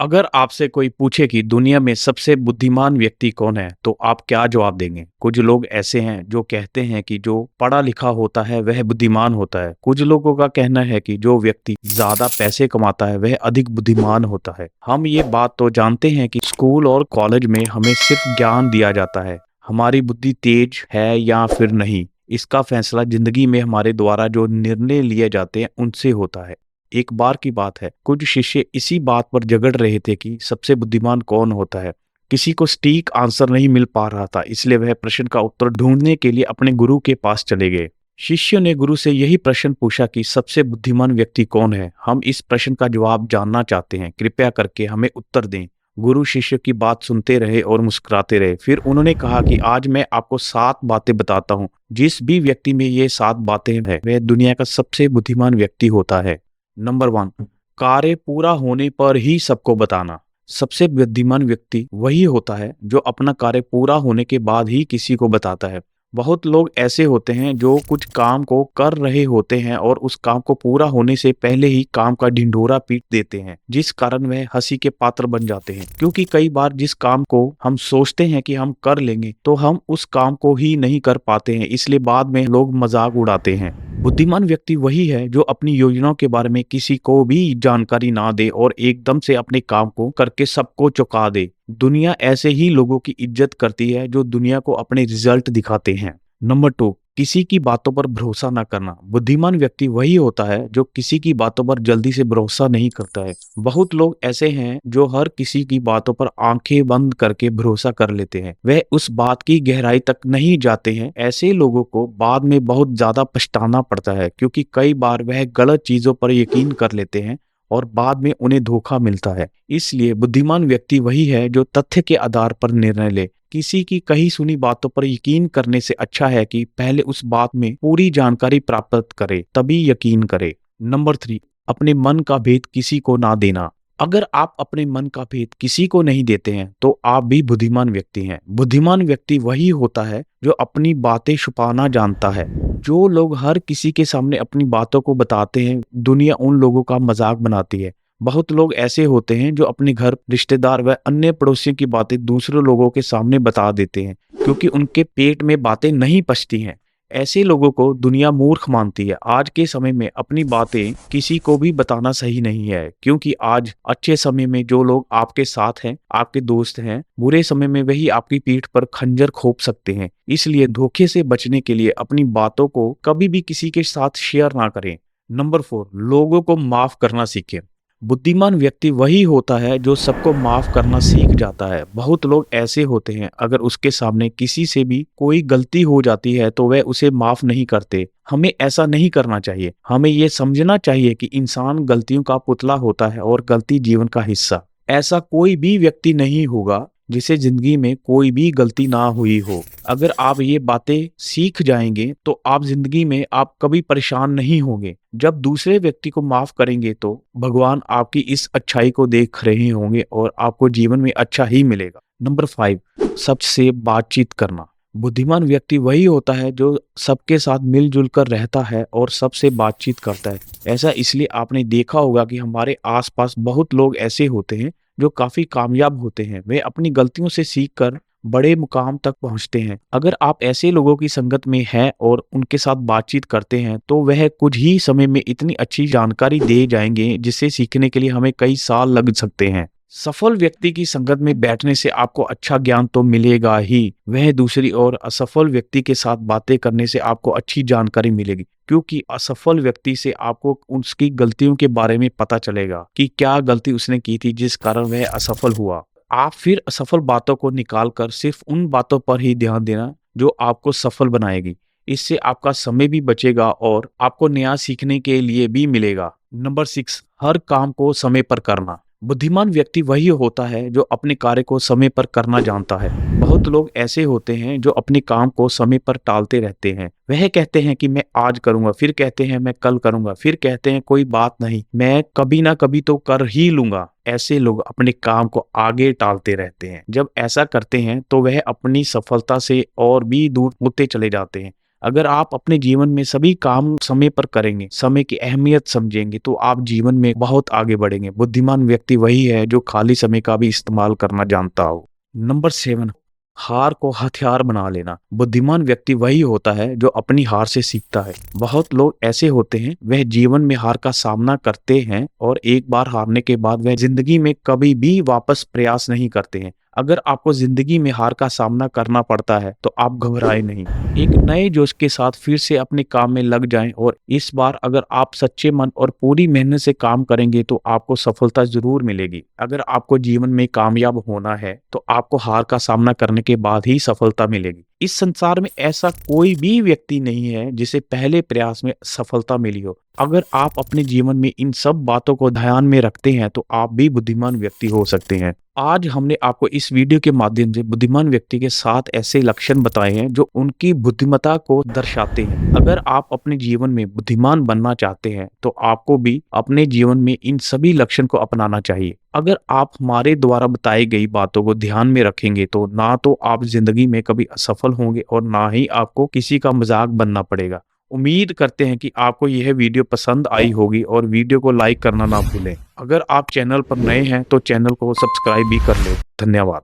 अगर आपसे कोई पूछे कि दुनिया में सबसे बुद्धिमान व्यक्ति कौन है, तो आप क्या जवाब देंगे? कुछ लोग ऐसे हैं जो कहते हैं कि जो पढ़ा लिखा होता है वह बुद्धिमान होता है। कुछ लोगों का कहना है कि जो व्यक्ति ज्यादा पैसे कमाता है वह अधिक बुद्धिमान होता है। हम ये बात तो जानते हैं कि स्कूल और कॉलेज में हमें सिर्फ ज्ञान दिया जाता है। हमारी बुद्धि तेज है या फिर नहीं, इसका फैसला जिंदगी में हमारे द्वारा जो निर्णय लिए जाते हैं उनसे होता है। एक बार की बात है, कुछ शिष्य इसी बात पर झगड़ रहे थे कि सबसे बुद्धिमान कौन होता है। किसी को सटीक आंसर नहीं मिल पा रहा था, इसलिए वह प्रश्न का उत्तर ढूंढने के लिए अपने गुरु के पास चले गए। शिष्य ने गुरु से यही प्रश्न पूछा कि सबसे बुद्धिमान व्यक्ति कौन है। हम इस प्रश्न का जवाब जानना चाहते हैं, कृपया करके हमें उत्तर दें। गुरु शिष्य की बात सुनते रहे और मुस्कुराते रहे। फिर उन्होंने कहा कि आज मैं आपको 7 बातें बताता हूँ। जिस भी व्यक्ति में ये 7 बातें हैं वह दुनिया का सबसे बुद्धिमान व्यक्ति होता है। नंबर 1, कार्य पूरा होने पर ही सबको बताना। सबसे बुद्धिमान व्यक्ति वही होता है जो अपना कार्य पूरा होने के बाद ही किसी को बताता है। बहुत लोग ऐसे होते हैं जो कुछ काम को कर रहे होते हैं और उस काम को पूरा होने से पहले ही काम का ढिंढोरा पीट देते हैं, जिस कारण वह हंसी के पात्र बन जाते हैं। क्योंकि कई बार जिस काम को हम सोचते हैं कि हम कर लेंगे तो हम उस काम को ही नहीं कर पाते हैं, इसलिए बाद में लोग मजाक उड़ाते हैं। बुद्धिमान व्यक्ति वही है जो अपनी योजनाओं के बारे में किसी को भी जानकारी ना दे और एकदम से अपने काम को करके सबको चौंका दे। दुनिया ऐसे ही लोगों की इज्जत करती है जो दुनिया को अपने रिजल्ट दिखाते हैं। नंबर 2, किसी की बातों पर भरोसा ना करना। बुद्धिमान व्यक्ति वही होता है जो किसी की बातों पर जल्दी से भरोसा नहीं करता है। बहुत लोग ऐसे हैं जो हर किसी की बातों पर आंखें बंद करके भरोसा कर लेते हैं, वह उस बात की गहराई तक नहीं जाते हैं। ऐसे लोगों को बाद में बहुत ज्यादा पछताना पड़ता है, क्योंकि कई बार वह गलत चीजों पर यकीन कर लेते हैं और बाद में उन्हें धोखा मिलता है। इसलिए बुद्धिमान व्यक्ति वही है जो तथ्य के आधार पर निर्णय ले। किसी की कही सुनी बातों पर यकीन करने से अच्छा है कि पहले उस बात में पूरी जानकारी प्राप्त करे तभी यकीन करे। नंबर 3, अपने मन का भेद किसी को ना देना। अगर आप अपने मन का भेद किसी को नहीं देते हैं तो आप भी बुद्धिमान व्यक्ति हैं। बुद्धिमान व्यक्ति वही होता है जो अपनी बातें छुपाना जानता है। जो लोग हर किसी के सामने अपनी बातों को बताते हैं, दुनिया उन लोगों का मजाक बनाती है। बहुत लोग ऐसे होते हैं जो अपने घर, रिश्तेदार व अन्य पड़ोसियों की बातें दूसरे लोगों के सामने बता देते हैं, क्योंकि उनके पेट में बातें नहीं पचती हैं। ऐसे लोगों को दुनिया मूर्ख मानती है। आज के समय में अपनी बातें किसी को भी बताना सही नहीं है, क्योंकि आज अच्छे समय में जो लोग आपके साथ हैं, आपके दोस्त हैं, बुरे समय में वही आपकी पीठ पर खंजर खोप सकते हैं। इसलिए धोखे से बचने के लिए अपनी बातों को कभी भी किसी के साथ शेयर ना करें। नंबर 4, लोगों को माफ करना सीखें। बुद्धिमान व्यक्ति वही होता है जो सबको माफ करना सीख जाता है। बहुत लोग ऐसे होते हैं, अगर उसके सामने किसी से भी कोई गलती हो जाती है तो वह उसे माफ नहीं करते। हमें ऐसा नहीं करना चाहिए। हमें ये समझना चाहिए कि इंसान गलतियों का पुतला होता है और गलती जीवन का हिस्सा। ऐसा कोई भी व्यक्ति नहीं होगा जिसे जिंदगी में कोई भी गलती ना हुई हो। अगर आप ये बातें सीख जाएंगे तो आप जिंदगी में आप कभी परेशान नहीं होंगे। जब दूसरे व्यक्ति को माफ करेंगे तो भगवान आपकी इस अच्छाई को देख रहे होंगे और आपको जीवन में अच्छा ही मिलेगा। नंबर 5, सबसे बातचीत करना। बुद्धिमान व्यक्ति वही होता है जो सबके साथ मिलजुल कर रहता है और सबसे बातचीत करता है। ऐसा इसलिए आपने देखा होगा कि हमारे आसपास बहुत लोग ऐसे होते हैं जो काफी कामयाब होते हैं। वे अपनी गलतियों से सीखकर बड़े मुकाम तक पहुंचते हैं। अगर आप ऐसे लोगों की संगत में हैं और उनके साथ बातचीत करते हैं तो वह कुछ ही समय में इतनी अच्छी जानकारी दे जाएंगे जिसे सीखने के लिए हमें कई साल लग सकते हैं। सफल व्यक्ति की संगत में बैठने से आपको अच्छा ज्ञान तो मिलेगा ही, वह दूसरी ओर असफल व्यक्ति के साथ बातें करने से आपको अच्छी जानकारी मिलेगी, क्योंकि असफल व्यक्ति से आपको उसकी गलतियों के बारे में पता चलेगा कि क्या गलती उसने की थी जिस कारण वह असफल हुआ। आप फिर असफल बातों को निकालकर सिर्फ उन बातों पर ही ध्यान देना जो आपको सफल बनाएगी। इससे आपका समय भी बचेगा और आपको नया सीखने के लिए भी मिलेगा। नंबर 6, हर काम को समय पर करना। बुद्धिमान व्यक्ति वही होता है जो अपने कार्य को समय पर करना जानता है। बहुत लोग ऐसे होते हैं जो अपने काम को समय पर टालते रहते हैं। वह कहते हैं कि मैं आज करूंगा, फिर कहते हैं मैं कल करूंगा, फिर कहते हैं कोई बात नहीं, मैं कभी ना कभी तो कर ही लूंगा। ऐसे लोग अपने काम को आगे टालते रहते हैं। जब ऐसा करते हैं तो वह अपनी सफलता से और भी दूर होते चले जाते हैं। अगर आप अपने जीवन में सभी काम समय पर करेंगे, समय की अहमियत समझेंगे, तो आप जीवन में बहुत आगे बढ़ेंगे। बुद्धिमान व्यक्ति वही है जो खाली समय का भी इस्तेमाल करना जानता हो। नंबर 7, हार को हथियार बना लेना। बुद्धिमान व्यक्ति वही होता है जो अपनी हार से सीखता है। बहुत लोग ऐसे होते हैं, वह जीवन में हार का सामना करते हैं और एक बार हारने के बाद वह जिंदगी में कभी भी वापस प्रयास नहीं करते हैं। अगर आपको जिंदगी में हार का सामना करना पड़ता है तो आप घबराएं नहीं। एक नए जोश के साथ फिर से अपने काम में लग जाएं और इस बार अगर आप सच्चे मन और पूरी मेहनत से काम करेंगे तो आपको सफलता जरूर मिलेगी। अगर आपको जीवन में कामयाब होना है तो आपको हार का सामना करने के बाद ही सफलता मिलेगी। इस संसार में ऐसा कोई भी व्यक्ति नहीं है जिसे पहले प्रयास में सफलता मिली हो। अगर आप अपने जीवन में इन सब बातों को ध्यान में रखते हैं तो आप भी बुद्धिमान व्यक्ति हो सकते हैं। आज हमने आपको इस वीडियो के माध्यम से बुद्धिमान व्यक्ति के 7 ऐसे लक्षण बताए हैं जो उनकी बुद्धिमत्ता को दर्शाते हैं। अगर आप अपने जीवन में बुद्धिमान बनना चाहते हैं तो आपको भी अपने जीवन में इन सभी लक्षण को अपनाना चाहिए। अगर आप हमारे द्वारा बताई गई बातों को ध्यान में रखेंगे तो ना तो आप जिंदगी में कभी असफल होंगे और ना ही आपको किसी का मजाक बनना पड़ेगा। उम्मीद करते हैं कि आपको यह वीडियो पसंद आई होगी और वीडियो को लाइक करना ना भूलें। अगर आप चैनल पर नए हैं तो चैनल को सब्सक्राइब भी कर लें। धन्यवाद।